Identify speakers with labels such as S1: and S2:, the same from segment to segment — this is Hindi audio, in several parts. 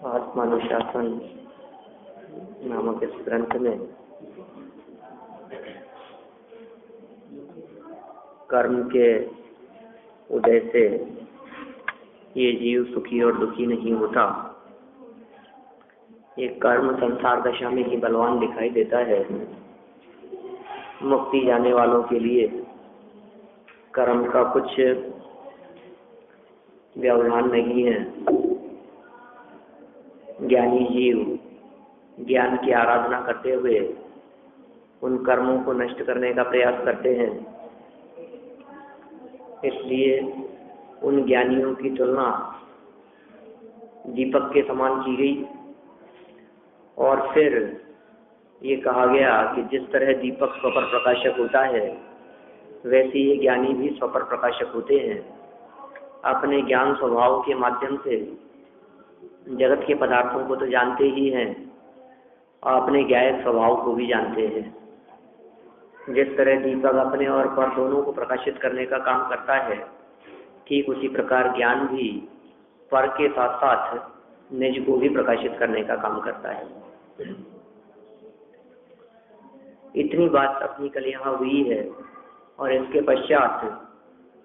S1: आत्मानुशासन नामक इस ग्रंथ में कर्म के उदय से ये जीव सुखी और दुखी नहीं होता। ये कर्म संसार दशा में ही बलवान दिखाई देता है। मुक्ति जाने वालों के लिए कर्म का कुछ व्यवधान नहीं है। ज्ञानी जीव ज्ञान की आराधना करते हुए उन कर्मों को नष्ट करने का प्रयास करते हैं। इसलिए उन ज्ञानियों की तुलना दीपक के समान की गई और फिर ये कहा गया कि जिस तरह दीपक स्वपर प्रकाशक होता है वैसे ये ज्ञानी भी स्वपर प्रकाशक होते हैं। अपने ज्ञान स्वभाव के माध्यम से जगत के पदार्थों को तो जानते ही हैं और अपने ज्ञायक स्वभाव को भी जानते हैं। जिस तरह दीपक अपने और पर दोनों को प्रकाशित करने का काम करता है, ठीक उसी प्रकार ज्ञान भी पर के साथ साथ निज को भी प्रकाशित करने का काम करता है। इतनी बात अपनी कल यहाँ हुई है और इसके पश्चात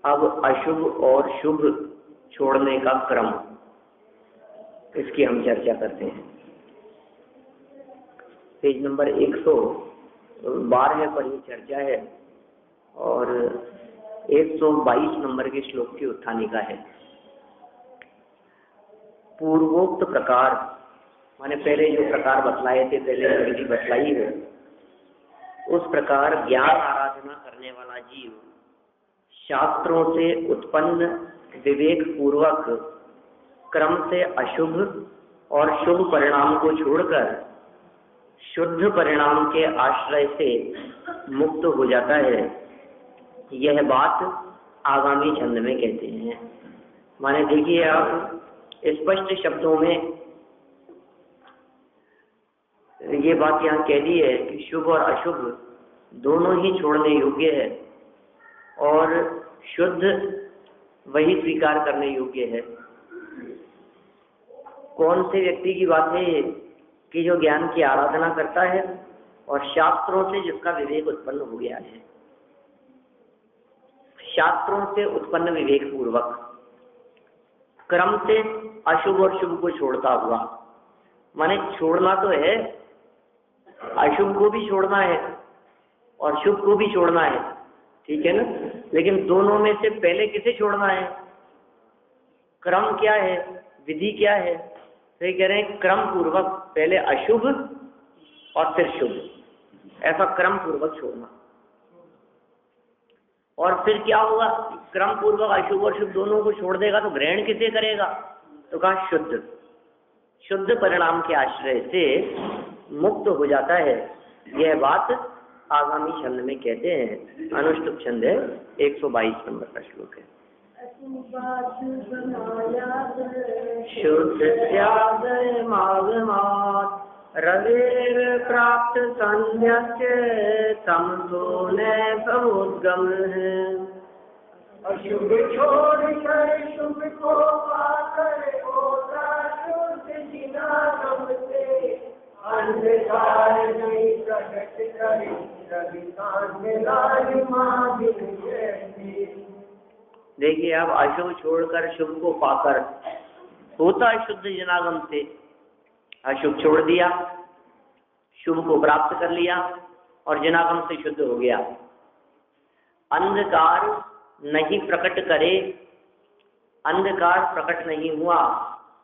S1: अब अशुभ और शुभ छोड़ने का क्रम, इसकी हम चर्चा करते हैं। पेज नंबर 112 पर ये चर्चा है और 122 नंबर के श्लोक की उत्थानिका है। पूर्वोक्त प्रकार माने पहले जो प्रकार बतलाए थे, पहले विधि बतलाई है, उस प्रकार ज्ञान आराधना करने वाला जीव शास्त्रों से उत्पन्न विवेक पूर्वक क्रम से अशुभ और शुभ परिणाम को छोड़कर शुद्ध परिणाम के आश्रय से मुक्त हो जाता है। यह बात आगामी छंद में कहते हैं। माने देखिए, आप स्पष्ट शब्दों में ये बात यहाँ कह दी है कि शुभ और अशुभ दोनों ही छोड़ने योग्य है और शुद्ध वही स्वीकार करने योग्य है। कौन से व्यक्ति की बात है ये कि जो ज्ञान की आराधना करता है और शास्त्रों से जिसका विवेक उत्पन्न हो गया है। शास्त्रों से उत्पन्न विवेक पूर्वक क्रम से अशुभ और शुभ को छोड़ता हुआ, माने छोड़ना तो है, अशुभ को भी छोड़ना है और शुभ को भी छोड़ना है, ठीक है ना। लेकिन दोनों में से पहले किसे छोड़ना है? क्रम क्या है, विधि क्या है? तो ये कह रहे हैं क्रम पूर्वक पहले अशुभ और फिर शुभ, ऐसा क्रम पूर्वक छोड़ना। और फिर क्या होगा? क्रम पूर्वक अशुभ और शुभ दोनों को छोड़ देगा तो ग्रहण किसे करेगा? तो कहा शुद्ध, शुद्ध परिणाम के आश्रय से मुक्त हो जाता है। यह बात आगामी छंद में कहते हैं। अनुष्टुप छंद है, 122 नंबर का श्लोक है। शुद्ध त्याग मागमात् रवेर प्राप्त संध्यस्य तमसो न समुद्गम है। अशुभ छोड़ कर शुभ को पाकर होता शुद्ध जिनागम से अंधकार नहीं प्रकट करे रवि कांत लालिमा दिन जैसी। देखिए, अब अशुभ छोड़कर शुभ को पाकर होता शुद्ध जनागम से, अशुभ छोड़ दिया, शुभ को प्राप्त कर लिया और जनागम से शुद्ध हो गया। अंधकार नहीं प्रकट करे, अंधकार प्रकट नहीं हुआ,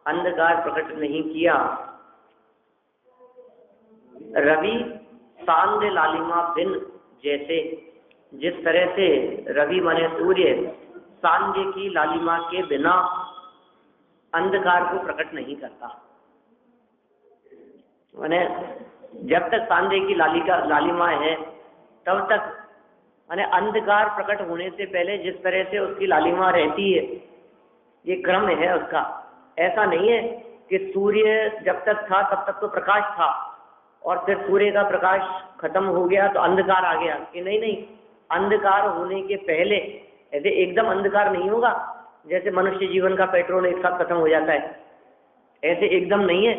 S1: अंधकार प्रकट नहीं किया। रवि सांध्य लालिमा बिन जैसे, जिस तरह से रवि माने सूर्य सांध्य की लालिमा के बिना अंधकार को प्रकट नहीं करता। माने जब तक सांध्य की लालिमा है तब तक, माने अंधकार प्रकट होने से पहले जिस तरह से उसकी लालिमा रहती है, ये क्रम है उसका। ऐसा नहीं है कि सूर्य जब तक था तब तक तो प्रकाश था और फिर सूर्य का प्रकाश खत्म हो गया तो अंधकार आ गया, कि नहीं, अंधकार होने के पहले ऐसे एकदम अंधकार नहीं होगा जैसे मनुष्य जीवन का पेट्रोल एक साथ खत्म हो जाता है, ऐसे एकदम नहीं है,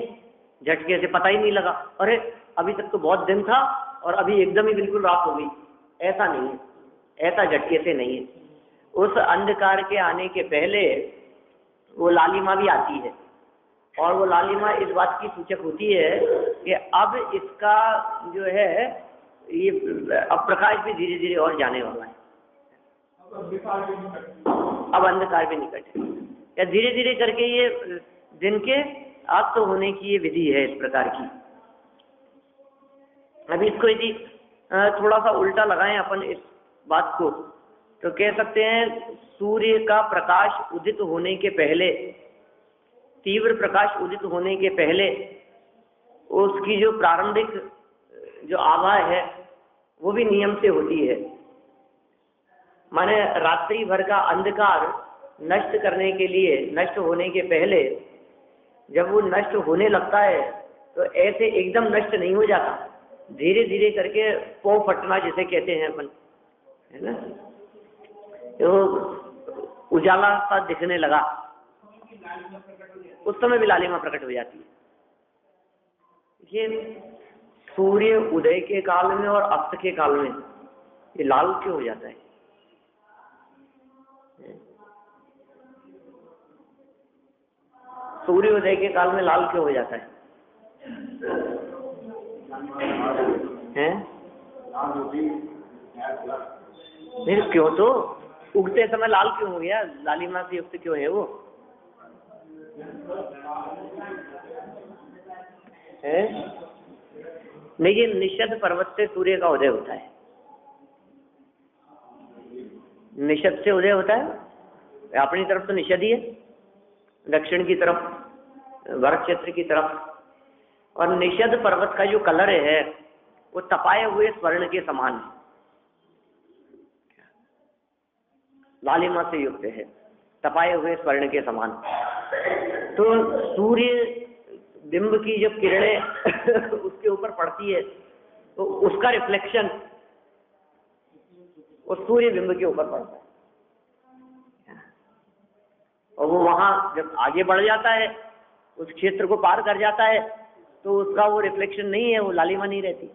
S1: झटके से पता ही नहीं लगा, अरे अभी तक तो बहुत दिन था और अभी एकदम ही बिल्कुल रात हो गई, ऐसा नहीं है, ऐसा झटके से नहीं है। उस अंधकार के आने के पहले वो लालिमा भी आती है, और वो लालिमा इस बात की सूचक होती है कि अब इसका जो है ये अब प्रकाश भी धीरे धीरे और जाने वाला है, अब अंधकार भी निकट है, या धीरे धीरे करके ये दिन के अस्त होने की ये विधि है इस प्रकार की। अभी इसको यदि थोड़ा सा उल्टा लगाएं अपन इस बात को, तो कह सकते हैं सूर्य का प्रकाश उदित होने के पहले, तीव्र प्रकाश उदित होने के पहले उसकी जो प्रारंभिक जो आभा है वो भी नियम से होती है। माने रात्रि भर का अंधकार नष्ट करने के लिए, नष्ट होने के पहले जब वो नष्ट होने लगता है तो ऐसे एकदम नष्ट नहीं हो जाता, धीरे धीरे करके पौ फटना जिसे कहते हैं अपन, है ना, तो उजाला सा दिखने लगा, उस समय भी लालिमा प्रकट हो जाती है। ये सूर्य उदय के काल में और अस्त के काल में ये लाल क्यों हो जाता है? सूर्य उदय के काल में लाल क्यों हो जाता है? हैं? नहीं क्यों, तो उगते समय लाल क्यों हो गया? लालिमा से युक्त क्यों है वो? है? लेकिन निषद पर्वत से सूर्य का उदय होता है, निषद से उदय होता है, अपनी तरफ तो निषद ही है, दक्षिण की तरफ, भरत क्षेत्र की तरफ, और निषद पर्वत का जो कलर है वो तपाए हुए स्वर्ण के समान है, लालिमा से युक्त है, तपाए हुए स्वर्ण के समान। तो सूर्य बिंब की जब किरणें उसके ऊपर पड़ती है तो उसका रिफ्लेक्शन उस सूर्य बिंब के ऊपर पड़ता है, और वो वहां जब आगे बढ़ जाता है, उस क्षेत्र को पार कर जाता है, तो उसका वो रिफ्लेक्शन नहीं है, वो लालिमा नहीं रहती,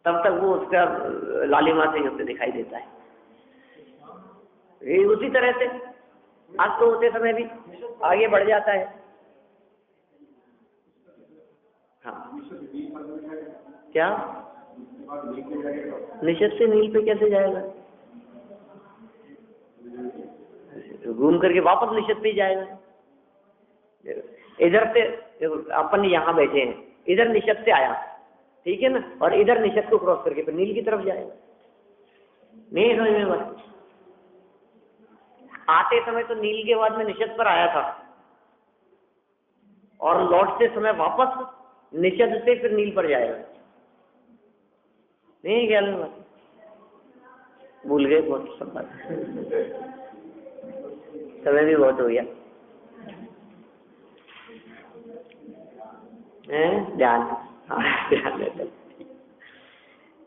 S1: तब तक वो उसका लालिमा से युक्त दिखाई देता है। ये उसी तरह से अस्त होते समय भी आगे बढ़ जाता है। हाँ क्या निषद से नील पे कैसे जाएगा? घूम करके वापस निषद पे जाएगा। इधर से अपन यहाँ बैठे हैं, इधर निषद से आया, ठीक है ना, और इधर निषद को क्रॉस करके फिर नील की तरफ जाएगा। नहीं समझ में बात? आते समय तो नील के बाद में निषद पर आया था, और लौटते समय वापस निषद से फिर नील पर जाएगा। नहीं क्या बात? भूल गए बहुत सब बात, समय भी बहुत हो गया। ध्यान, हाँ ध्यान है।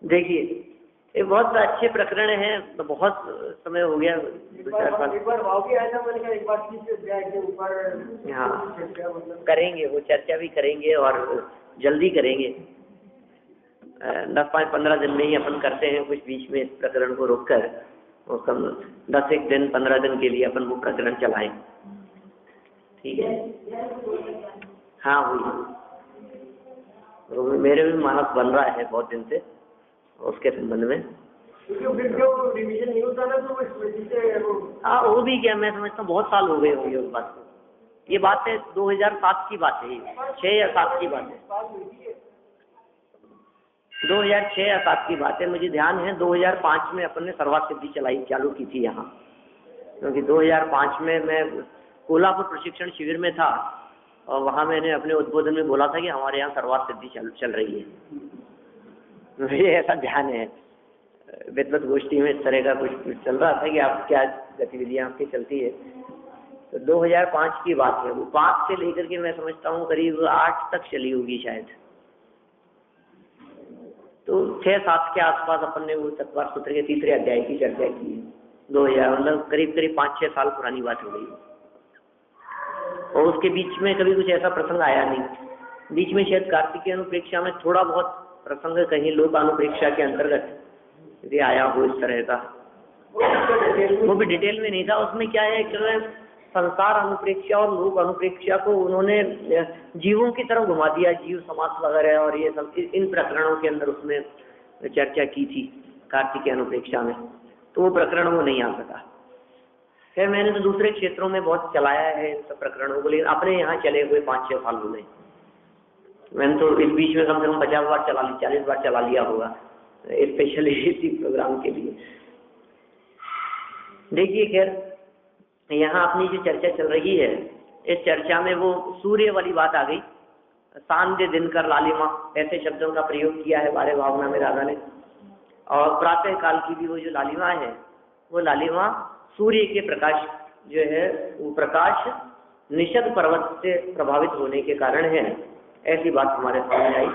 S1: देखिए ये बहुत अच्छे प्रकरण है, तो बहुत समय हो गया। एक बार हाँ करेंगे, वो चर्चा भी करेंगे और जल्दी करेंगे। 10-15 दिन में ही अपन करते हैं, कुछ बीच में इस प्रकरण को रोककर, और कम 10 दिन 15 दिन के लिए अपन वो प्रकरण चलाएं, ठीक है? हाँ वही मेरे भी मानस बन रहा है बहुत दिन से उसके संबंध में। जो रिवीजन नहीं होता ना तो हाँ वो भी क्या, मैं समझता हूँ बहुत साल हो गए होंगे उस बात को। ये बात है 2007 की बात है, 6 या 7 की बात है, 2006 या 7 की बात है। मुझे ध्यान है 2005 में अपन ने सर्वात सिद्धि चलाई चालू की थी यहाँ, क्योंकि 2005 में मैं कोल्हापुर प्रशिक्षण शिविर में था, और वहाँ मैंने अपने उद्बोधन में बोला था कि हमारे यहाँ सर्वात सिद्धि चल रही है। मुझे ऐसा ध्यान है विद्वत गोष्ठी में इस तरह का कुछ चल रहा था कि आप क्या गतिविधियाँ आपकी चलती है। तो 2005 की बात है, वो 5 से लेकर के मैं समझता हूँ करीब 8 तक चली होगी शायद। तो 6-7 के आसपास अपन ने वो चतवार सूत्र के 3रे अध्याय की चर्चा की है। 2000 मतलब करीब 5-6 साल पुरानी बात हो गई। और उसके बीच में कभी कुछ ऐसा प्रसंग आया नहीं। बीच में शायद कार्तिकेय अनुप्रेक्षा में थोड़ा बहुत प्रसंग कहीं लोक अनुप्रेक्षा के अंतर्गत यदि आया हो इस तरह का, वो भी डिटेल में नहीं था। उसमें क्या है कि संसार अनुप्रेक्षा और लोक अनुप्रेक्षा को उन्होंने जीवों की तरफ घुमा दिया, जीव समास वगैरह और ये सब इन प्रकरणों के अंदर उसमें चर्चा की थी कार्तिकेय अनुप्रेक्षा में, तो वो प्रकरण वो नहीं आ सका। खैर मैंने तो दूसरे क्षेत्रों में बहुत चलाया है इन सब प्रकरणों को, लेकिन अपने यहाँ चले हुए 5-6 साल हुए। मैंने तो इस बीच में कम से कम 50 बार चला लिया, 40 बार चला लिया होगा, स्पेशली इसी प्रोग्राम के लिए। देखिए खैर यहाँ अपनी जो चर्चा चल रही है, इस चर्चा में वो सूर्य वाली बात आ गई, सांध्य दिनकर लालिमा ऐसे शब्दों का प्रयोग किया है बारे भावना में राधा ने। और प्रातः काल की भी वो जो लालिमा है, वो लालिमा सूर्य के प्रकाश जो है, वो प्रकाश निषद पर्वत से प्रभावित होने के कारण है, ऐसी बात हमारे सामने आई।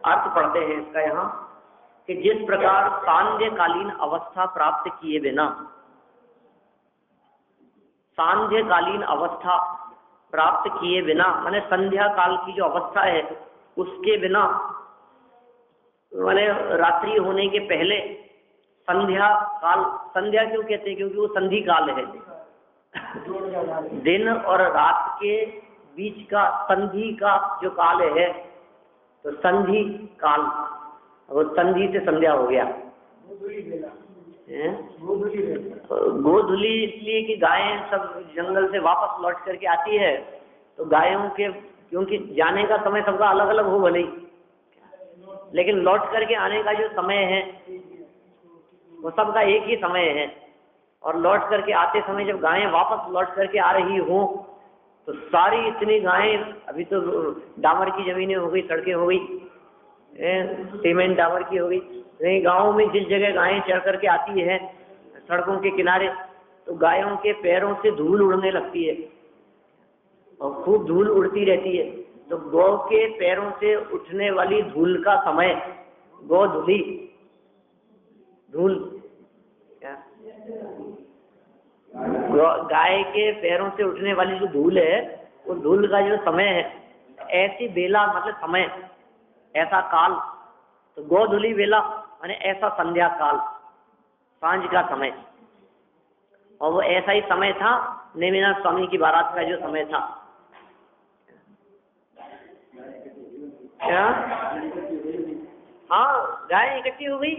S1: अर्थ पढ़ते हैं इसका यहाँ कि जिस प्रकार सांध्यकालीन अवस्था प्राप्त किए बिना, सांध्यकालीन अवस्था प्राप्त किए बिना माने संध्या काल की जो अवस्था है उसके बिना, माने रात्रि होने के पहले संध्या काल, संध्या क्यों कहते हैं? क्योंकि वो संधि काल है, दिन और रात के बीच का संधि का जो काल है, तो संधि काल, वो संधि से संध्या हो गया। गोधुली इसलिए कि गायें सब जंगल से वापस लौट करके आती है, तो गायों के क्योंकि जाने का समय सबका अलग अलग हो भले, लेकिन लौट करके आने का जो समय है वो सबका एक ही समय है। और लौट करके आते समय जब गायें वापस लौट करके आ रही हो, तो सारी इतनी गायें, अभी तो डामर की जमीनें हो गई, सड़कें हो गई, सीमेंट डामर की हो गई, नहीं गाँव में जिस जगह गायें चढ़ करके आती है सड़कों के किनारे, तो गायों के पैरों से धूल उड़ने लगती है और खूब धूल उड़ती रहती है। तो गौ के पैरों से उठने वाली धूल का समय गोधूली, धूल क्या, गाय के पैरों से उठने वाली जो धूल है, वो धूल का जो समय है, ऐसी बेला मतलब समय, ऐसा काल, तो गोधूली बेला माने ऐसा संध्या काल, सांझ का समय। और वो ऐसा ही समय था नेमिनाथ स्वामी की बारात का जो समय था। क्या? हाँ, गाय इकट्ठी हो गई।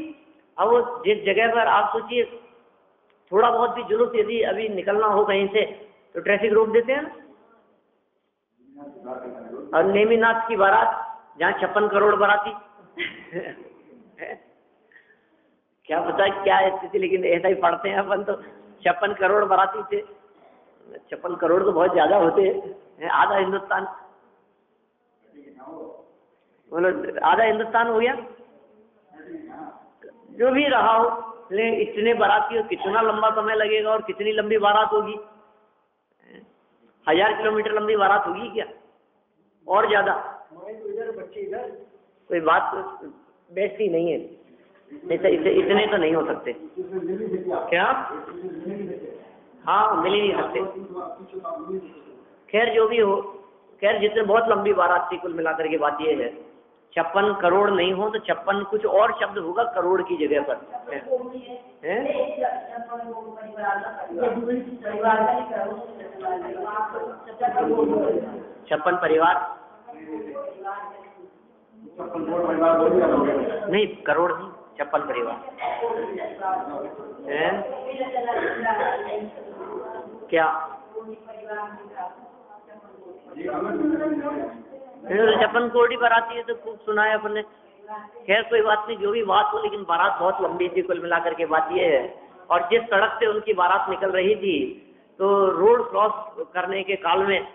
S1: अब वो जिस जगह पर आप सोचिए थोड़ा बहुत भी जुलूस यदि अभी निकलना हो कहीं से, तो ट्रैफिक रोक देते हैं ना। और नेमिनाथ की बारात जहाँ 56 करोड़ बाराती क्या पता क्या स्थिति, लेकिन ऐसा ही पढ़ते हैं अपन तो 56 करोड़ बाराती थे। 56 करोड़ तो बहुत ज्यादा होते हैं, आधा हिंदुस्तान, बोलो आधा हिंदुस्तान हो गया, जो भी रहा हो। लेकिन इतने बाराती हो, कितना लंबा समय लगेगा और कितनी लंबी बारात होगी? 1000 किलोमीटर लंबी बारात होगी क्या, और ज्यादा? कोई बात वैसी नहीं है, इतने तो नहीं हो सकते। क्या? हाँ, मिल ही नहीं सकते। खैर जो भी हो, खैर जितने बहुत लंबी बारात थी, कुल मिलाकर के बात ये है 56 करोड़ नहीं हो तो 56 कुछ और शब्द होगा करोड़ की जगह पर, है? 56 परिवार नहीं, करोड़ नहीं, 56 परिवार है क्या? 56 करोड़ बारात है तो खूब सुना है अपन ने। खैर कोई बात नहीं, जो भी बात हो, लेकिन बारात बहुत लंबी थी कुल मिलाकर के बात ये है। और जिस सड़क से उनकी बारात निकल रही थी, तो रोड क्रॉस करने के काल में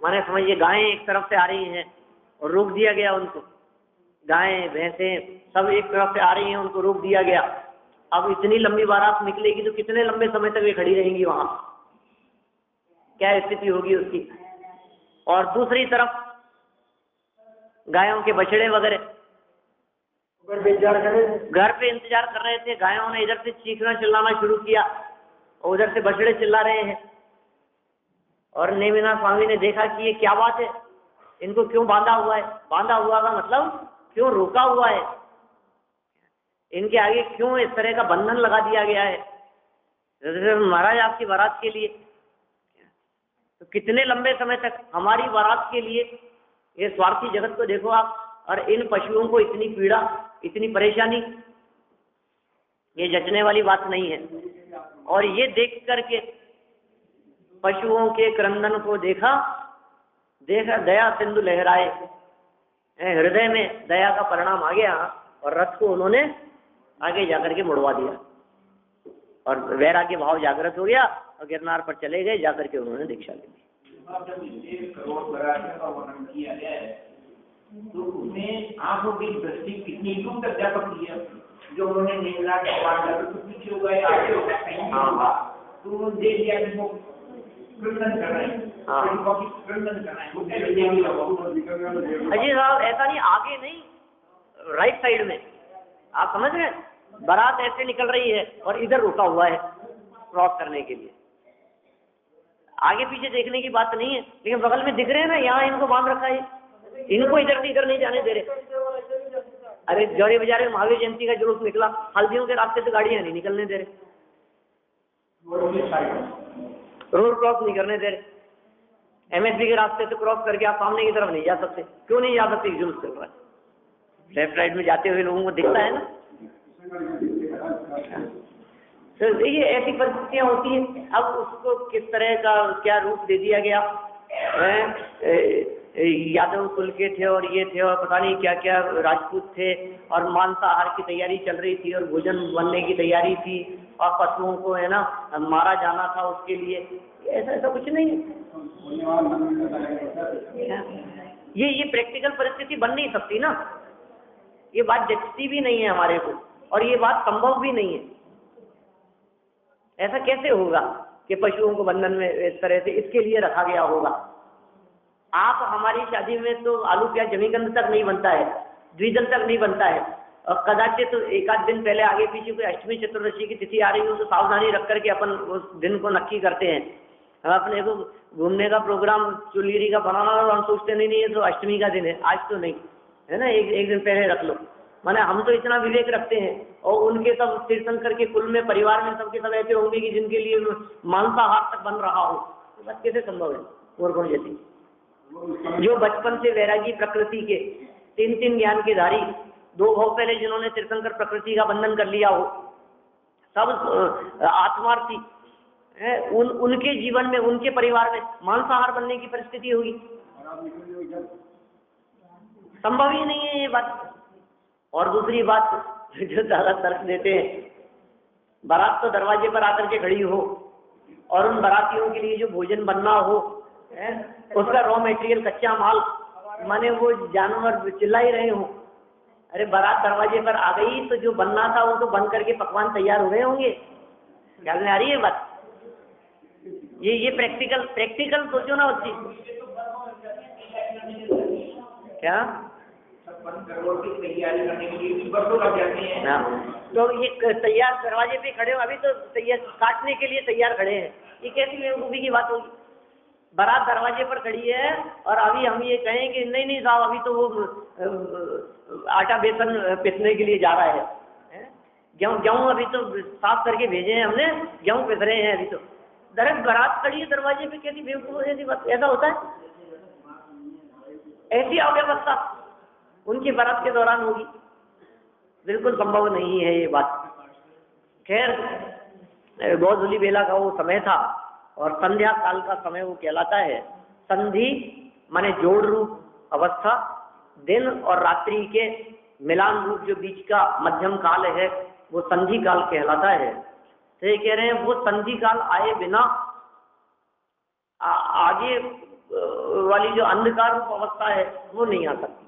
S1: माने समझिए गायें एक तरफ से आ रही हैं और रोक दिया गया उनको, गायें भैंसें सब एक तरफ से आ रही हैं, उनको रोक दिया गया। अब इतनी लंबी बारात निकलेगी तो कितने लंबे समय तक वे खड़ी रहेंगी वहां, क्या स्थिति होगी उसकी? और दूसरी तरफ गायों के बछड़े वगैरह घर पे इंतजार कर रहे थे। गायों ने इधर से चीखना चिल्लाना शुरू किया और उधर से बछड़े चिल्ला रहे हैं। और नेमिनाथ स्वामी ने देखा कि ये क्या बात है, इनको क्यों बांधा हुआ है, बांधा हुआ का मतलब क्यों रोका हुआ है, इनके आगे क्यों इस तरह का बंधन लगा दिया गया है। महाराज आपकी बारात के लिए, तो कितने लंबे समय तक हमारी बारात के लिए, ये स्वार्थी जगत को देखो आप, और इन पशुओं को इतनी पीड़ा, इतनी परेशानी, ये जचने वाली बात नहीं है। और ये देख करके पशुओं के क्रंदन को देखा दया सिंधु लहराए, हृदय में दया का परिणाम आ गया और रथ को उन्होंने आगे जाकर के मुड़वा दिया और वैराग्य भाव जागृत हो गया और गिरनार पर चले गए, जाकर के उन्होंने दीक्षा ली।
S2: तो उसमें आंखों की दृष्टि कितनी दूर तक जा सकती है, जो उन्होंने नीलराज तो पीछे हो गए, आगे हो गए, तो उन्होंने देख लिया कि वो क्रंदन कर रहे हैं, क्रंदन कर रहे हैं।
S1: अजय साहब ऐसा नहीं, आगे नहीं, राइट साइड में, आप समझ रहे हैं, बारात ऐसे निकल रही है और इधर रुका हुआ है क्रॉस करने के लिए। आगे पीछे देखने की बात नहीं है, लेकिन बगल में दिख रहे हैं ना, यहाँ इनको बांध रखा है, इनको इधर से इधर नहीं जाने दे रहे। अरे जौहरी बाजार में महावीर जयंती का जुलूस निकला, हल्दियों के रास्ते से गाड़ियां नहीं निकलने दे रहे, रोड क्रॉस नहीं करने दे रहे, एमएसपी के रास्ते से क्रॉस करके आप सामने की तरफ नहीं जा सकते। क्यों नहीं जा सकते? जुलूस चल रहा है, लेफ्ट राइट में जाते हुए लोगों को दिखता है ना। तो ये ऐसी परिस्थितियां होती हैं। अब उसको किस तरह का क्या रूप दे दिया गया, यादव कुल के थे और ये थे और पता नहीं क्या क्या राजपूत थे और मांसाहार की तैयारी चल रही थी और भोजन बनने की तैयारी थी और पशुओं को है ना मारा जाना था उसके लिए। ऐसा ऐसा कुछ नहीं है। ये प्रैक्टिकल परिस्थिति बन नहीं सकती ना, ये बात जचती भी नहीं है हमारे को और ये बात संभव भी नहीं है। ऐसा कैसे होगा कि पशुओं को बंधन में इस तरह से इसके लिए रखा गया होगा? आप हमारी शादी में तो आलू प्याज जमीगंध तक नहीं बनता है, द्विदल तक नहीं बनता है, और कदाचित तो एक आध दिन पहले आगे पीछे कोई अष्टमी चतुर्दशी की तिथि आ रही हो तो सावधानी रख करके अपन उस दिन को नक्की करते हैं। हम अपने को घूमने का प्रोग्राम चुलीरी का बनाना और हम सोचते नहीं ये तो अष्टमी का दिन है, आज तो नहीं है ना, एक दिन पहले रख लो। माने हम तो इतना विवेक रखते हैं और उनके सब तीर्थंकर के कुल में परिवार में सबके सब ऐसे होंगे कि जिनके लिए मांसाहार तक बन रहा हो, तो बस कैसे संभव है? और कौन जैसी जो बचपन से वैरागी प्रकृति के तीन ज्ञान के धारी, 2 भाव पहले जिन्होंने तीर्थंकर प्रकृति का बंधन कर लिया हो, सब आत्मार्थी है, उनके जीवन में उनके परिवार में मांसाहार बनने की परिस्थिति होगी? संभव ही नहीं है ये बात। और दूसरी बात जो ज्यादा तर्क देते हैं, बारात तो दरवाजे पर आकर के खड़ी हो और उन बारातियों के लिए जो भोजन बनना हो है, उसका रॉ मटेरियल कच्चा माल, माने वो जानवर चिल्ला ही रहे हो। अरे बारात दरवाजे पर आ गई तो जो बनना था वो तो बन करके पकवान तैयार हो गए होंगे। ख्याल में आ रही है बात? ये प्रैक्टिकल सोचो ना उसकी। क्या
S2: तैयारी करने के लिए बरसों लग जाते हैं।
S1: तो ये तैयार दरवाजे पे खड़े हो, अभी तो तैयार काटने के लिए तैयार खड़े हैं, ये कैसी बेवकूफी की बात होगी? बारात दरवाजे पर खड़ी है और अभी हम ये कहें कि नहीं साहब अभी तो वो आटा बेसन पिसने के लिए जा रहा है, गेहूं अभी तो साफ करके भेजे हैं हमने, गेहूं पिस रहे हैं अभी तो। डायरेक्ट बारात खड़ी है दरवाजे पे, कैसी बेवकूफ ऐसी बात? ऐसा होता है? ऐसी अव्यवस्था उनकी बारात के दौरान होगी? बिल्कुल संभव नहीं है ये बात। खैर गौधूली बेला का वो समय था और संध्या काल का समय वो कहलाता है। संधि माने जोड़ रूप अवस्था, दिन और रात्रि के मिलान रूप जो बीच का मध्यम काल है वो संधि काल कहलाता है। तो ये कह रहे हैं वो संधि काल आए बिना आगे वाली जो अंधकार रूप अवस्था है वो नहीं आ सकती।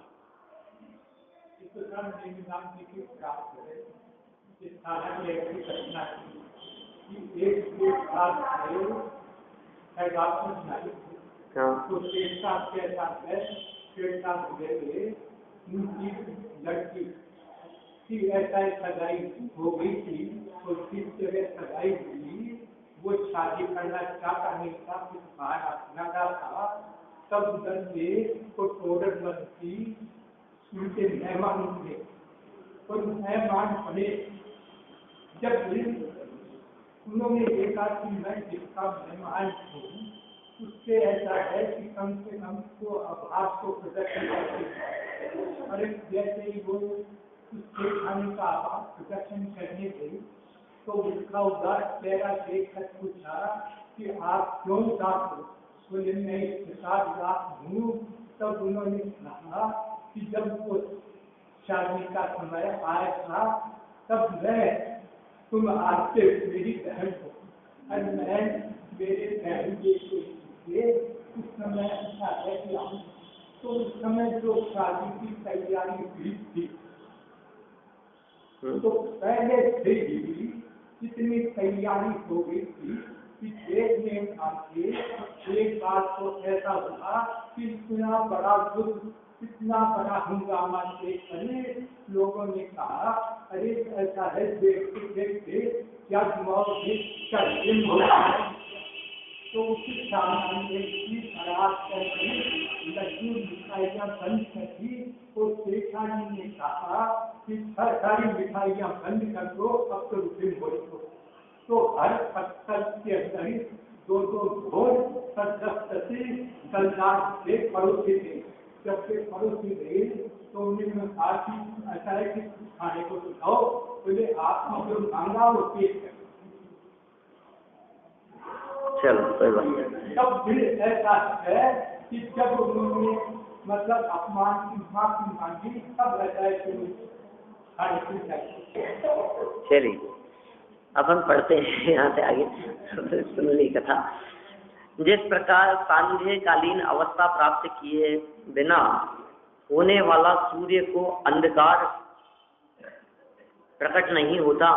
S2: लड़की ऐसा सगाई हो गई थी तो किस तरह सगाई हुई
S3: वो शादी करना चाहता नहीं था, कुछ बहाना लगा था, तब उधर से वो टोडर की उनके मेहमान थे और मेहमान बने। जब उन्होंने देखा कि मैं जिसका मेहमान हूँ उससे ऐसा है कि कम से कम तो आभास को प्रदर्शन करते हैं। अरे जैसे ही वो उसके खाने का आभास प्रदर्शन करने गई तो उसका उदास चेहरा देखकर पूछा कि आप क्यों उदास हो? बोले मैं इसके साथ उदास हूँ। तब उन्होंने कहा कि जब वो शादी का समय आया था तब मैं तुम आपसे मेरी बहन हो और मैं मेरे बहन के उस समय अच्छा है कि तो उस समय जो शादी की तैयारी हुई थी तो पहले से ही इतनी तैयारी हो गई थी कि देखने आके एक बात तो ऐसा हुआ कि इतना बड़ा दुख, इतना बड़ा हंगामा देखकर लोगों ने कहा अरे ऐसा है देखते देखते क्या जुआओगे क्या दिन हो रहा है। तो उसके सामने खराब करके लड्डू मिठाइयाँ बंद कर दी और शेखा जी ने कहा कि सारी मिठाइयाँ बंद कर दो, अब तो दिन हो रही। तो हर पत्थर के अंदर दो दो ढोल सदस्य कलदार से पड़ोसी थे। जब से पड़ोसी गए तो उन्होंने कहा कि ऐसा है कि खाने को सुझाओ, बोले आपने जो मांगा वो पेश कर।
S1: चलो कोई बात नहीं।
S3: तब फिर ऐसा है कि जब उन्होंने मतलब अपमान की माफी मांगी तब ऐसा है कि खाने को चाहिए।
S1: चलिए अपन पढ़ते हैं यहाँ से आगे। सुन ली कथा। जिस प्रकार सांध्यकालीन अवस्था प्राप्त किए बिना होने वाला सूर्य को अंधकार प्रकट नहीं होता,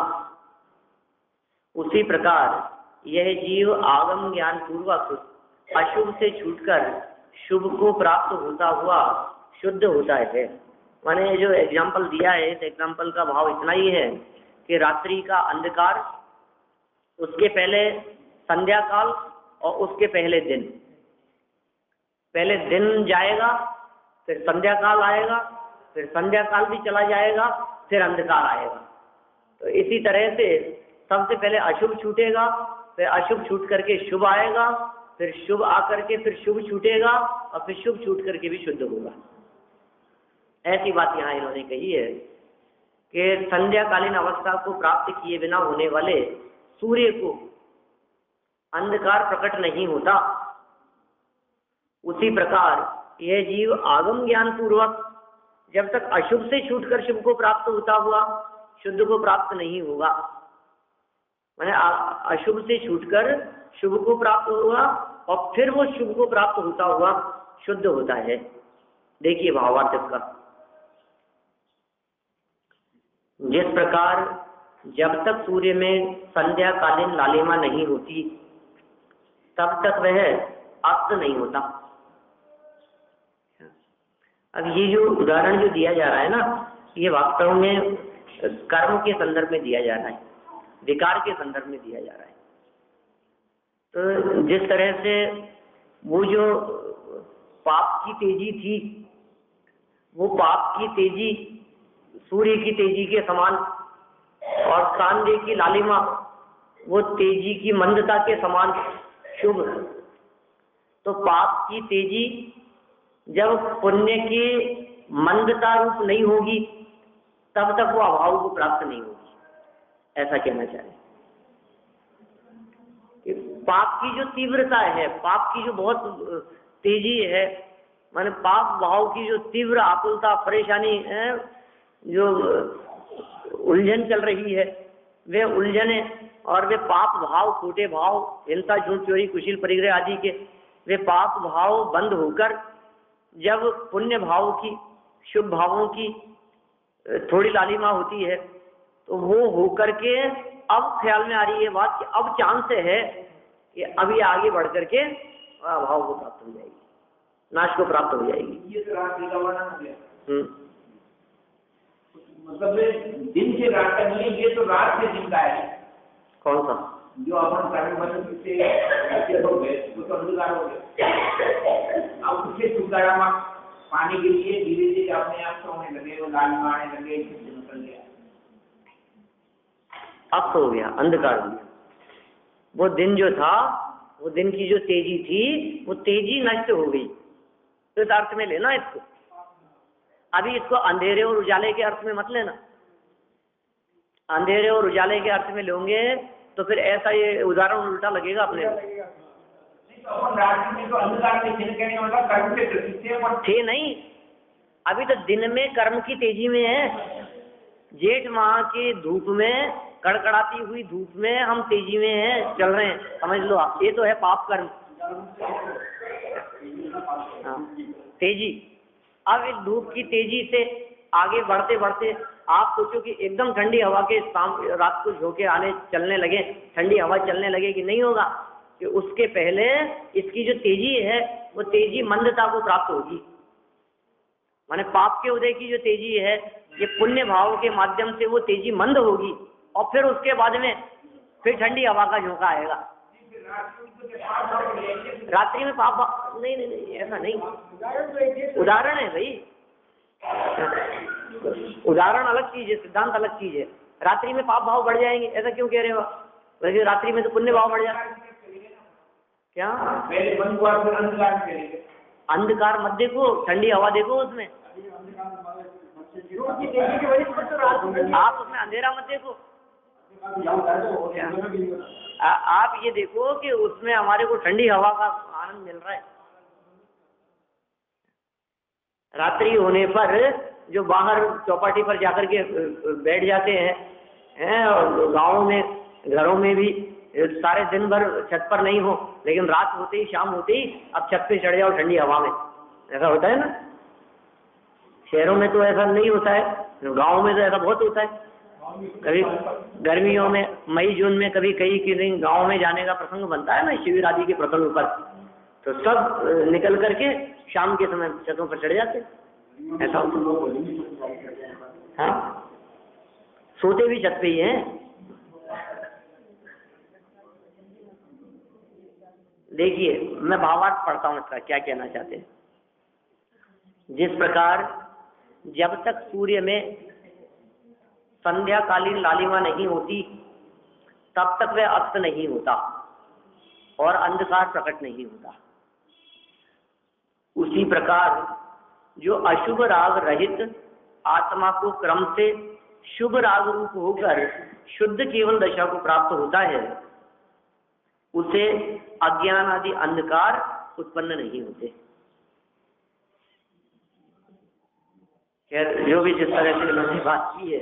S1: उसी प्रकार यह जीव आगम ज्ञान पूर्वक अशुभ से छूटकर शुभ को प्राप्त होता हुआ शुद्ध होता है। मैंने जो एग्जाम्पल दिया है इस एग्जाम्पल का भाव इतना ही है कि रात्रि का अंधकार, उसके पहले संध्या काल और उसके पहले दिन। पहले दिन जाएगा, फिर संध्या काल आएगा, फिर संध्या काल भी चला जाएगा, फिर अंधकार आएगा। तो इसी तरह से सबसे पहले अशुभ छूटेगा, फिर अशुभ छूट करके शुभ आएगा, फिर शुभ आकर के फिर शुभ छूटेगा और फिर शुभ छूट करके भी शुद्ध होगा। ऐसी बात यहाँ इन्होंने कही है कि संध्याकालीन अवस्था को प्राप्त किए बिना होने वाले सूर्य को अंधकार प्रकट नहीं होता, उसी प्रकार यह जीव आगम ज्ञान पूर्वक जब तक अशुभ से छूटकर शुभ को प्राप्त होता हुआ शुद्ध को प्राप्त नहीं होगा। मैंने अशुभ से छूटकर शुभ को प्राप्त होगा और फिर वो शुभ को प्राप्त होता हुआ शुद्ध होता है। देखिए भावार्थ इसका। जिस प्रकार जब तक सूर्य में संध्याकालीन लालिमा नहीं होती तब तक वह अस्त नहीं होता। अब ये जो उदाहरण जो दिया जा रहा है ना, ये वास्तव में कर्म के संदर्भ में दिया जा रहा है, विकार के संदर्भ में दिया जा रहा है। तो जिस तरह से वो जो पाप की तेजी थी, वो पाप की तेजी सूर्य की तेजी के समान, और सांध्य की लालिमा वो तेजी की मंदता के समान शुभ। तो पाप की तेजी जब पुण्य की मंदता रूप नहीं होगी तब तक वो अभाव को प्राप्त नहीं होगी, ऐसा कहना चाहे। पाप की जो तीव्रता है, पाप की जो बहुत तेजी है, माने पाप भाव की जो तीव्र आकुलता परेशानी है, जो उलझन चल रही है, वे उलझने और वे पाप भाव, खोटे भाव, हिंसा, झूठ, चोरी, कुशील, परिग्रह आदि के वे पाप भाव बंद होकर जब पुण्य भाव की, शुभ भावों की थोड़ी लालिमा होती है, तो वो होकर के अब ख्याल में आ रही है बात कि अब चांस है कि अभी आगे बढ़ करके भाव को प्राप्त हो जाएगी, नाश को प्राप्त हो जाएगी।
S2: ये तो रात्रि का वर्णन हो गया। मतलब दिन से रात का नहीं, ये तो रात से दिन का है।
S1: कौन सा?
S2: जो अपन कर्म बंधन से हो गए वो तो अंधकार हो गए। अब उससे छुटकारा पाने के लिए धीरे धीरे अपने आप से होने लगे, वो लालिमा आने लगे, निकल गया।
S1: अब तो हो गया, अंधकार हो गया। वो दिन जो था, वो दिन की जो तेजी थी, वो तेजी नष्ट हो गई। तो इस अर्थ में लेना इसको। अभी इसको अंधेरे और उजाले के अर्थ में मत लेना। अंधेरे और उजाले के अर्थ में लोगे तो फिर ऐसा ये उदाहरण उल्टा लगेगा अपने थे नहीं। अभी तो दिन में कर्म की तेजी में है। जेठ माह की धूप में, कड़कड़ाती हुई धूप में हम तेजी में हैं, चल रहे हैं, समझ लो आप। ये तो है पाप कर्म। हाँ, तेजी। अब इस धूप की तेजी से आगे बढ़ते बढ़ते आप सोचो कि एकदम ठंडी हवा के शाम रात को झोंके आने चलने लगे, ठंडी हवा चलने लगे कि नहीं होगा, कि उसके पहले इसकी जो तेजी है वो तेजी मंदता को प्राप्त होगी। माने पाप के उदय की जो तेजी है, ये पुण्य भाव के माध्यम से वो तेजी मंद होगी, और फिर उसके बाद में फिर ठंडी हवा का झोंका आएगा। रात्रि में पाप नहीं नहीं नहीं, ऐसा नहीं। उदाहरण है भाई, उदाहरण अलग चीज है, सिद्धांत अलग चीज है। रात्रि में पाप भाव बढ़ जाएंगे, ऐसा क्यों कह रहे हो? वैसे रात्रि में तो पुण्य भाव बढ़ जाता है। क्या अंधकार मत देखो, ठंडी हवा देखो उसमें। आप उसमें अंधेरा मत देखो। आप ये देखो कि उसमें हमारे को ठंडी हवा का आनंद मिल रहा है। रात्रि होने पर जो बाहर चौपाटी पर जाकर के बैठ जाते हैं, और गाँव में घरों में भी सारे दिन भर छत पर नहीं हो, लेकिन रात होते ही, शाम होते ही अब छत पे चढ़ जाओ ठंडी हवा में, ऐसा होता है ना। शहरों में तो ऐसा नहीं होता है, गाँव में तो ऐसा बहुत होता है। कभी गर्मियों में मई जून में कभी कहीं कि नहीं गाँव में जाने का प्रसंग बनता है ना, शिविर आदि के प्रसंग पर, तो सब निकल करके शाम के समय छतों पर चढ़ जाते, ऐसा होता। हाँ, सोते भी छत पे ही हैं। देखिए, मैं भावार्थ पढ़ता हूँ इसका, क्या कहना चाहते हैं। जिस प्रकार जब तक सूर्य में संध्याकालीन लालिमा नहीं होती, तब तक वह अस्त नहीं होता और अंधकार प्रकट नहीं होता, उसी प्रकार जो अशुभ राग रहित आत्मा को क्रम से शुभ राग रूप होकर शुद्ध केवल दशा को प्राप्त होता है, उसे अज्ञान आदि अंधकार उत्पन्न नहीं होते। खैर, जो भी जिस तरह से उन्होंने बात की है,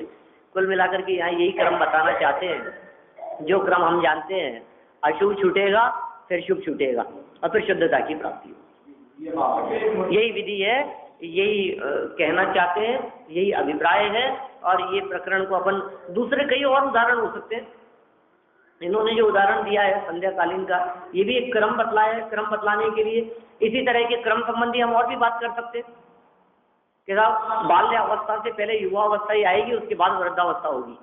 S1: कुल मिलाकर के यहाँ यही क्रम बताना चाहते हैं। जो क्रम हम जानते हैं, अशुभ छूटेगा, फिर शुभ छूटेगा, और फिर शुद्धता की प्राप्ति होगी। यही विधि है, यही कहना चाहते हैं, यही अभिप्राय है। और ये प्रकरण को अपन दूसरे कई और उदाहरण हो सकते हैं। इन्होंने जो उदाहरण दिया है संध्याकालीन का, ये भी एक क्रम बतलाया है। क्रम बतलाने के लिए इसी तरह के क्रम संबंधी हम और भी बात कर सकते हैं कि साहब बाल्य अवस्था से पहले युवावस्था ही आएगी, उसके बाद वृद्धावस्था होगी।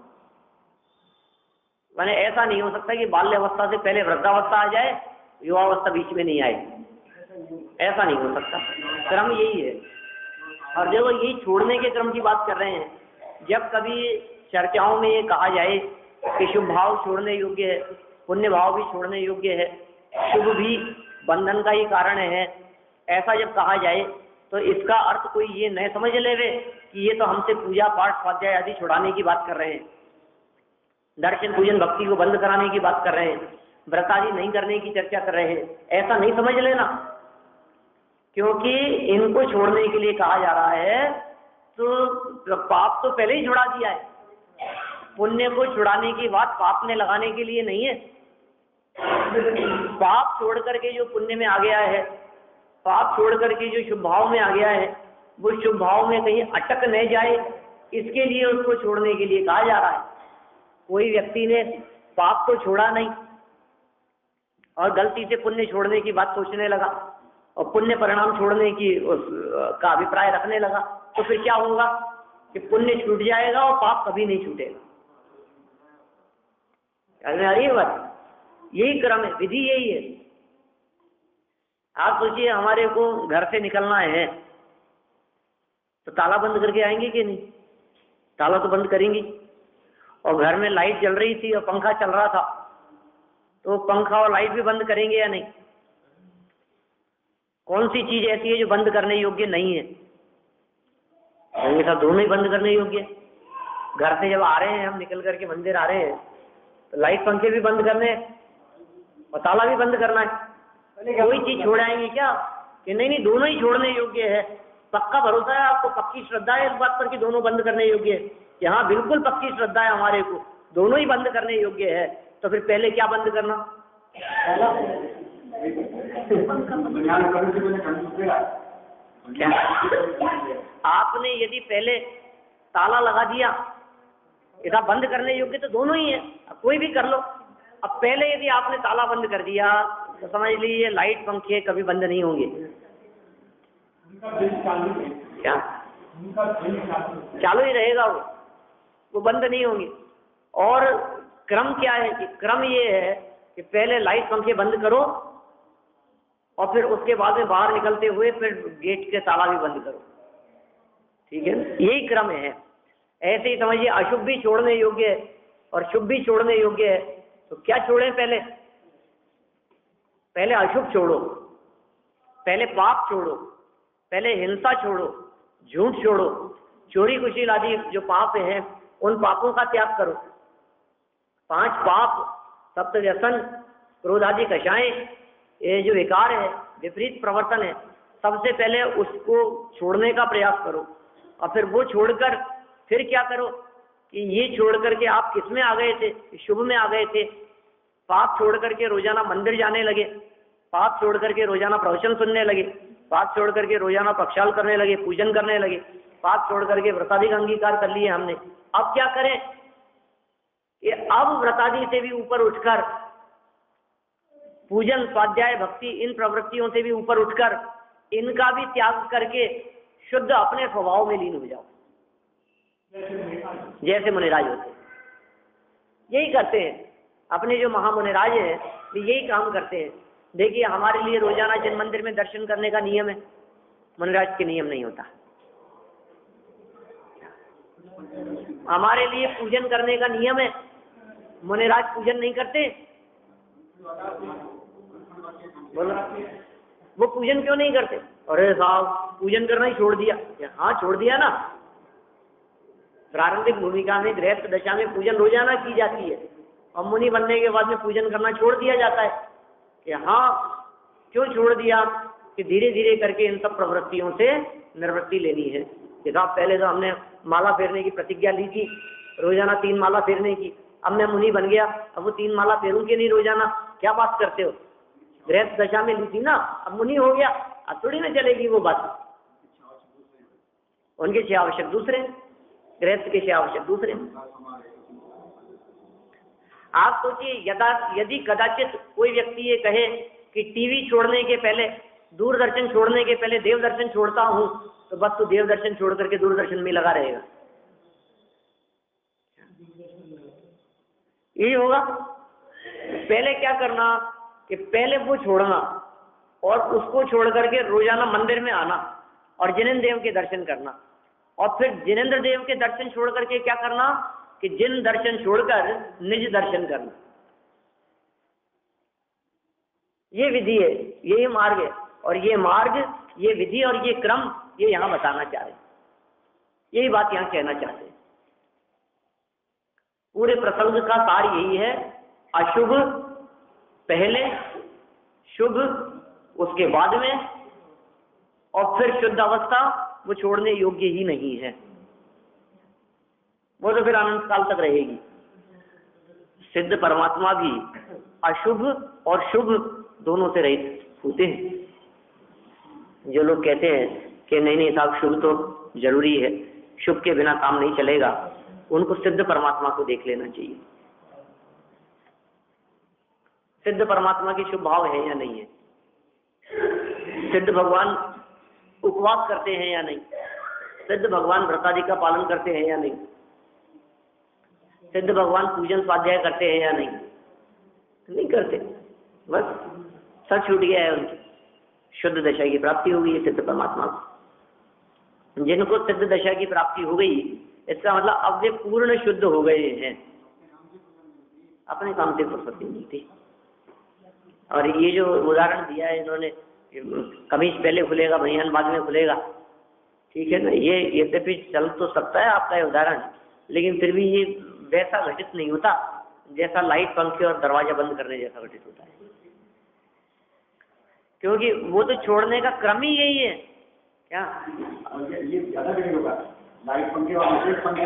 S1: माने ऐसा नहीं हो सकता कि बाल्य अवस्था से पहले वृद्धावस्था आ जाए, युवावस्था बीच में नहीं आए, ऐसा नहीं हो सकता। क्रम यही है। और देखो, यही छोड़ने के क्रम की बात कर रहे हैं। जब कभी चर्चाओं में ये कहा जाए कि शुभ भाव छोड़ने योग्य है, पुण्य भाव भी छोड़ने योग्य है, शुभ भी बंधन का ही कारण है, ऐसा जब कहा जाए तो इसका अर्थ कोई ये न समझ लेवे कि ये तो हमसे पूजा पाठ स्वाध्याय आदि छुड़ाने की बात कर रहे हैं, दर्शन पूजन भक्ति को बंद कराने की बात कर रहे हैं, व्रत आदि नहीं करने की चर्चा कर रहे हैं, ऐसा नहीं समझ लेना। क्योंकि इनको छोड़ने के लिए कहा जा रहा है तो पाप तो पहले ही छुड़ा दिया है। पुण्य को छुड़ाने की बात पाप में लगाने के लिए नहीं है। पाप छोड़ करके जो पुण्य में आ गया है, पाप छोड़ करके जो शुभ भाव में आ गया है, वो शुभ भाव में कहीं अटक न जाए, इसके लिए उसको छोड़ने के लिए कहा जा रहा है। कोई व्यक्ति ने पाप तो छोड़ा नहीं और गलती से पुण्य छोड़ने की बात सोचने लगा और पुण्य परिणाम छोड़ने की का अभिप्राय रखने लगा, तो फिर क्या होगा कि पुण्य छूट जाएगा और पाप कभी नहीं छूटेगा। आ रही है बात? यही क्रम है, विधि यही है। आप सोचिए हमारे को घर से निकलना है तो ताला बंद करके आएंगे कि नहीं? ताला तो बंद करेंगे। और घर में लाइट जल रही थी और पंखा चल रहा था तो पंखा और लाइट भी बंद करेंगे या नहीं? कौन सी चीज ऐसी है जो बंद करने योग्य नहीं है? कहेंगे साहब दोनों ही बंद करने योग्य है। घर से जब आ रहे हैं हम, निकल करके मंदिर आ रहे हैं तो लाइट पंखे भी बंद करने हैं और ताला भी बंद करना है। कोई चीज छोड़ आएंगे क्या? कि नहीं नहीं, दोनों ही छोड़ने योग्य है। पक्का भरोसा है आपको, पक्की श्रद्धा है इस बात पर कि दोनों बंद करने योग्य है? कि हाँ बिल्कुल पक्की श्रद्धा है हमारे को, दोनों ही बंद करने योग्य है। तो फिर पहले क्या बंद करना? क्या आपने यदि पहले ताला लगा दिया, इधर बंद करने योग्य तो दोनों ही है, अब कोई भी कर लो। अब पहले यदि आपने ताला बंद कर दिया तो समझ लीजिए लाइट पंखे कभी बंद नहीं होंगे। क्या चालू ही रहेगा, वो बंद नहीं होंगे। और क्रम क्या है कि क्रम ये है कि पहले लाइट पंखे बंद करो और फिर उसके बाद में बाहर निकलते हुए फिर गेट के ताला भी बंद करो। ठीक है, यही क्रम है। ऐसे ही समझिए अशुभ भी छोड़ने योग्य है और शुभ भी छोड़ने योग्य है। तो क्या छोड़ें? पहले अशुभ छोड़ो, पहले पाप छोड़ो, पहले हिंसा छोड़ो, झूठ छोड़ो, चोरी कुशील आदि जो पाप हैं उन पापों का त्याग करो। 5 पाप, सप्त व्यसन, क्रोध आदि कषाएं, ये जो विकार है, विपरीत प्रवर्तन है, सबसे पहले उसको छोड़ने का प्रयास करो। और फिर वो छोड़कर फिर क्या करो कि ये छोड़ करके आप किस में आ गए थे? शुभ में आ गए थे। पाप छोड़ करके रोजाना मंदिर जाने लगे, पाप छोड़ करके रोजाना प्रवचन सुनने लगे, पाप छोड़ करके रोजाना प्रक्षाल करने लगे, पूजन करने लगे, पाप छोड़ करके व्रतादि का अंगीकार कर लिए हमने। अब क्या करें? ये अब व्रतादि से भी ऊपर उठकर, पूजन स्वाध्याय भक्ति इन प्रवृत्तियों से भी ऊपर उठकर इनका भी त्याग करके शुद्ध अपने स्वभाव में लीन हो जाओ, जैसे मुनिराज होते हैं। यही करते हैं अपने जो महामुनिराज हैं, यही काम करते हैं। देखिए हमारे लिए रोजाना जिन मंदिर में दर्शन करने का नियम है, मुनिराज के नियम नहीं होता। हमारे लिए पूजन करने का नियम है, मुनिराज पूजन नहीं करते। बोलो वो पूजन क्यों नहीं करते? अरे साहब पूजन करना ही छोड़ दिया। हाँ छोड़ दिया ना। प्रारंभिक भूमिका में गृहस्थ दशा में पूजन रोजाना की जाती है और मुनि बनने के बाद में पूजन करना छोड़ दिया जाता है। कि हाँ क्यों छोड़ दिया? कि धीरे धीरे करके इन सब प्रवृत्तियों से निवृत्ति लेनी है। कि साहब पहले तो हमने माला फेरने की प्रतिज्ञा ली थी, रोजाना 3 माला फेरने की। अब मैं मुनि बन गया, अब वो 3 माला फेरूं कि नहीं रोजाना? क्या बात करते हो? गृहस्थ दशा में ली थी ना, अब मुनि हो गया, अब थोड़ी ना चलेगी वो बात। उनके 6 आवश्यक दूसरे, गृहस्थ के 6 आवश्यक दूसरे। आप सोचिए यदि कदाचित कोई व्यक्ति ये कहे कि टीवी छोड़ने के पहले, दूरदर्शन छोड़ने के पहले देवदर्शन छोड़ता हूं, तो बस तो देवदर्शन छोड़ करके दूरदर्शन में लगा रहेगा। यही होगा। पहले क्या करना कि पहले वो छोड़ना और उसको छोड़ करके रोजाना मंदिर में आना और जिनेंद्र देव के दर्शन करना। और फिर जिनेंद्र देव के दर्शन छोड़ करके क्या करना कि जिन दर्शन छोड़कर निज दर्शन करना। ये विधि है, यही मार्ग है। और ये मार्ग, ये विधि और ये क्रम, ये यहां बताना चाह रहे हैं। यही बात यहां कहना चाहते हैं। पूरे प्रसंग का सार यही है, अशुभ पहले, शुभ उसके बाद में, और फिर शुद्ध अवस्था वो छोड़ने योग्य ही नहीं है। वो तो फिर अनंत काल तक रहेगी। सिद्ध परमात्मा भी अशुभ और शुभ दोनों से रहित होते हैं। जो लोग कहते हैं कि नहीं नहीं साहब शुभ तो जरूरी है, शुभ के बिना काम नहीं चलेगा, उनको सिद्ध परमात्मा को देख लेना चाहिए। सिद्ध परमात्मा की शुभ भाव है या नहीं है? सिद्ध भगवान उपवास करते हैं या नहीं? सिद्ध भगवान व्रतादि का पालन करते हैं या नहीं? सिद्ध भगवान पूजन स्वाध्याय करते हैं या नहीं? नहीं करते, बस सर छूट गया है उनकी, शुद्ध दशा की प्राप्ति हो गई है सिद्ध परमात्मा को। जिनको सिद्ध दशा की प्राप्ति हो गई, इसका मतलब अब वे पूर्ण शुद्ध हो गए हैं, अपने काम से फुर्सत नहीं मिलती। और ये जो उदाहरण दिया है इन्होंने, कमीज पहले खुलेगा बनियान बाद में खुलेगा, ठीक है ना, ये यद्यपि चल तो सकता है आपका ये उदाहरण, लेकिन फिर भी ये वैसा घटित नहीं होता जैसा लाइट पंखे और दरवाजा बंद करने जैसा घटित होता है, क्योंकि वो तो छोड़ने का क्रम ही यही है। क्या
S4: ये ज्यादा नहीं होगा, लाइट पंखे और पंखे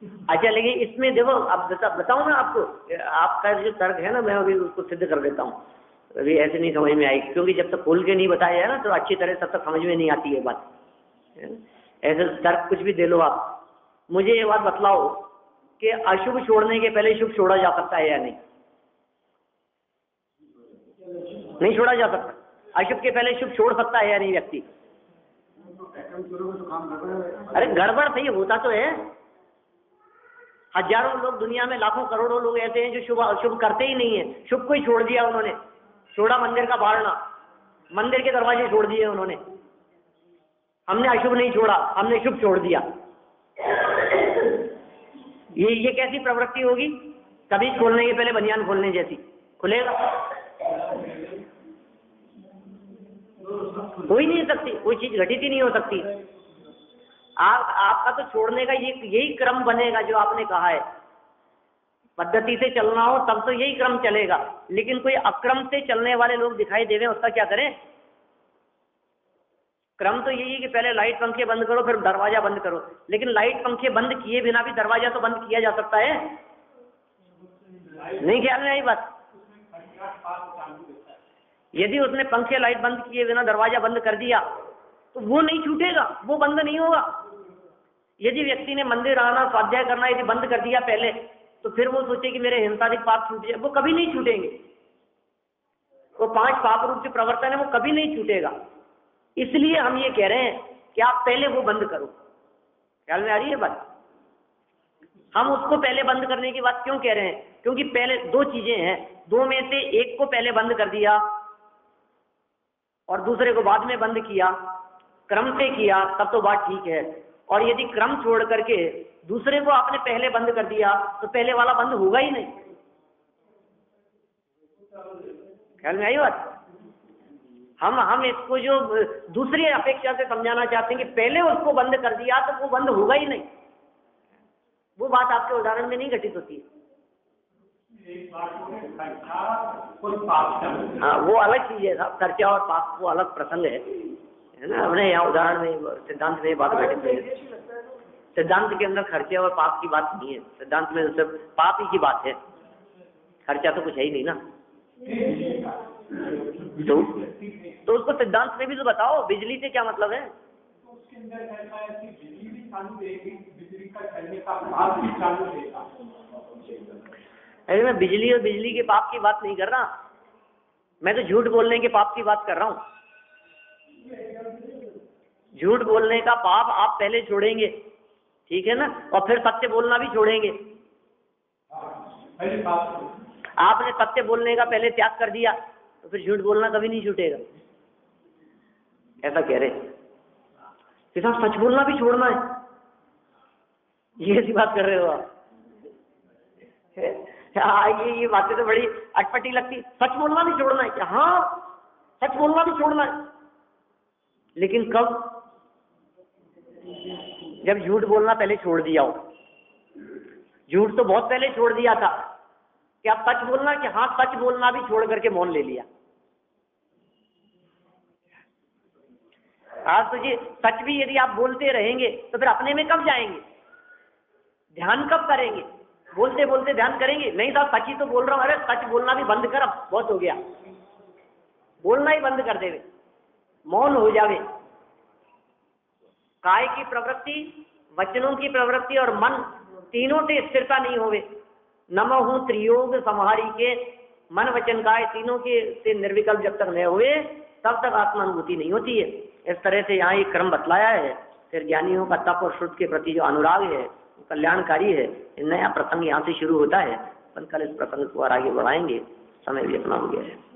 S1: अच्छा, लेकिन इसमें देखो, अब बताऊं मैं आपको, आपका जो तर्क है ना, मैं अभी उसको सिद्ध कर देता हूँ। अभी ऐसे नहीं समझ में आएगी, क्योंकि जब तक खोल के नहीं बताया है ना तो अच्छी तरह तब तक समझ में नहीं आती है बात। ऐसे तर्क कुछ भी दे लो आप, मुझे ये बात बतलाओ कि अशुभ छोड़ने के पहले शुभ छोड़ा जा सकता है या नहीं? नहीं छोड़ा जा सकता। अशुभ के पहले शुभ छोड़ सकता है या नहीं व्यक्ति? अरे गड़बड़ सही होता तो है, हजारों लोग दुनिया में, लाखों करोड़ों लोग ऐसे हैं जो शुभ अशुभ करते ही नहीं है। शुभ को ही छोड़ दिया उन्होंने, छोड़ा मंदिर का बारना, मंदिर के दरवाजे छोड़ दिए उन्होंने। हमने अशुभ नहीं छोड़ा, हमने शुभ छोड़ दिया। ये कैसी प्रवृत्ति होगी? कभी खोलने के पहले बनियान खोलने जैसी। खुलेगा? हो ही नहीं सकती, कोई चीज घटित ही नहीं हो सकती। आपका तो छोड़ने का यही क्रम बनेगा जो आपने कहा है। पद्धति से चलना हो तब तो यही क्रम चलेगा, लेकिन कोई अक्रम से चलने वाले लोग दिखाई देवे, उसका क्या करें? क्रम तो यही है कि पहले लाइट पंखे बंद करो फिर दरवाजा बंद करो, लेकिन लाइट पंखे बंद किए बिना भी दरवाजा तो बंद किया जा सकता है। नहीं ख्याल में आई बात? यदि उसने पंखे लाइट बंद किए बिना दरवाजा बंद कर दिया तो वो नहीं छूटेगा, वो बंद नहीं होगा। यदि व्यक्ति ने मंदिर आना, स्वाध्याय करना यदि बंद कर दिया पहले, तो फिर वो सोचे कि मेरे हिंसादिक पाप छूट जाए, वो कभी नहीं छूटेंगे। वो 5 पाप रूप से प्रवर्तन है, वो कभी नहीं छूटेगा। इसलिए हम ये कह रहे हैं कि आप पहले वो बंद करो। ख्याल में आ रही है बात? हम उसको पहले बंद करने की बात क्यों कह रहे हैं? क्योंकि पहले 2 चीजें हैं, 2 में से एक को पहले बंद कर दिया और दूसरे को बाद में बंद किया, क्रम से किया, तब तो बात ठीक है। और यदि क्रम छोड़ करके दूसरे को आपने पहले बंद कर दिया तो पहले वाला बंद होगा ही नहीं। ख्याल में आई बात? हम इसको जो दूसरी अपेक्षा से समझाना चाहते हैं कि पहले उसको बंद कर दिया तो वो बंद होगा ही नहीं। वो बात आपके उदाहरण में नहीं घटित होती है। हाँ, वो अलग चीज है साहब, खर्चा और पाप वो अलग प्रसंग है ना। हमने यहाँ उदाहरण में, सिद्धांत में बात घटित है। सिद्धांत के अंदर खर्चे और पाप की बात नहीं है, सिद्धांत में सिर्फ पाप ही की बात है, खर्चा तो कुछ है ही नहीं ना। तो उसको सिद्धांत में भी तो बताओ, बिजली से क्या मतलब है?
S3: उसके अंदर ऐसा है कि बिजली भी चालू रहेगी, बिजली का चलने का पाप भी चालू रहेगा।
S1: अरे मैं बिजली और बिजली के पाप की बात नहीं कर रहा, मैं तो झूठ बोलने के पाप की बात कर रहा हूँ। झूठ बोलने का पाप आप पहले छोड़ेंगे, ठीक है ना, और फिर सत्य बोलना भी छोड़ेंगे। आपने सत्य बोलने का पहले त्याग कर दिया तो फिर झूठ बोलना कभी नहीं छूटेगा। ऐसा कह रहे कि साहब सच बोलना भी छोड़ना है, ये ऐसी बात कर रहे हो आप? ये बातें तो बड़ी अटपटी लगती। सच बोलना भी छोड़ना है क्या? हाँ, सच बोलना भी छोड़ना है, लेकिन कब? जब झूठ बोलना पहले छोड़ दिया हो। झूठ तो बहुत पहले छोड़ दिया था, कि आप सच बोलना, कि हाँ सच बोलना भी छोड़ करके मौन ले लिया। आज तो जी सच भी यदि आप बोलते रहेंगे तो फिर अपने में कब जाएंगे? ध्यान कब करेंगे? बोलते बोलते ध्यान करेंगे? नहीं साहब सच ही तो बोल रहा हूँ। अरे सच बोलना भी बंद कर, अब बहुत हो गया, बोलना ही बंद कर देवे, मौन हो जावे। काय की प्रवृत्ति, वचनों की प्रवृत्ति और मन तीनों से स्थिरता नहीं होवे। नमहु त्रियोग समाहारी के, मन वचन काय तीनों के से निर्विकल्प जब तक न हुए तब तक आत्मानुभूति नहीं होती है। इस तरह से यहाँ एक क्रम बतलाया है। फिर ज्ञानियों का तप और श्रुत के प्रति जो अनुराग है कल्याणकारी है। नया प्रसंग यहाँ से शुरू होता है अपन कल इस प्रसंग को और आगे बढ़ाएंगे, समय भी अपना हो गया है।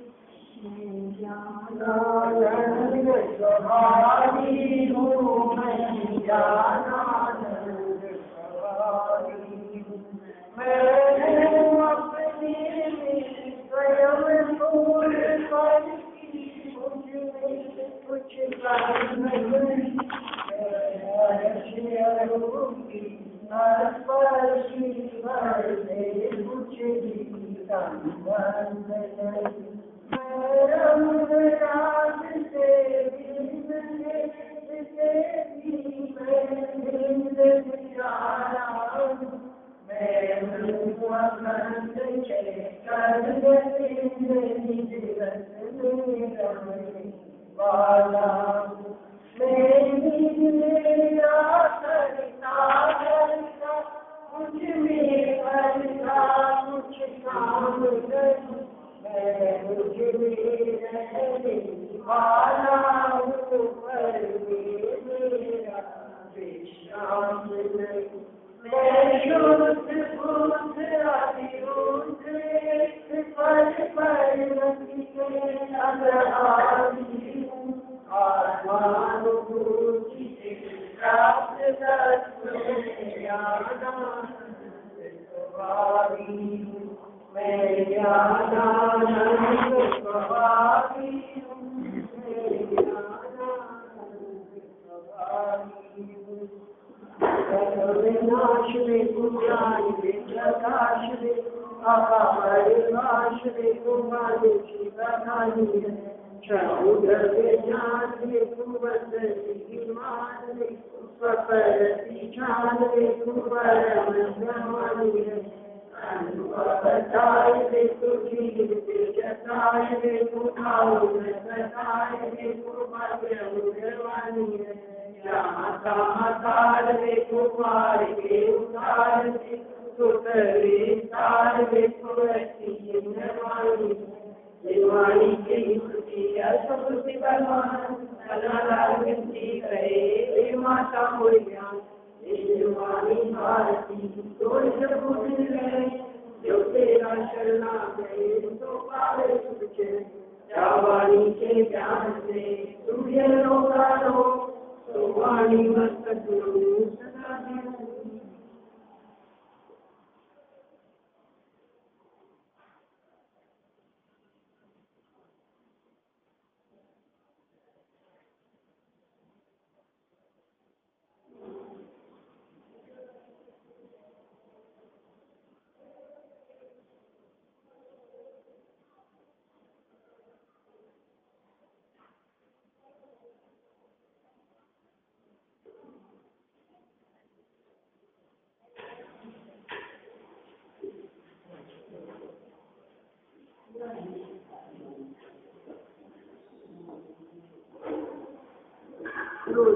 S5: रोज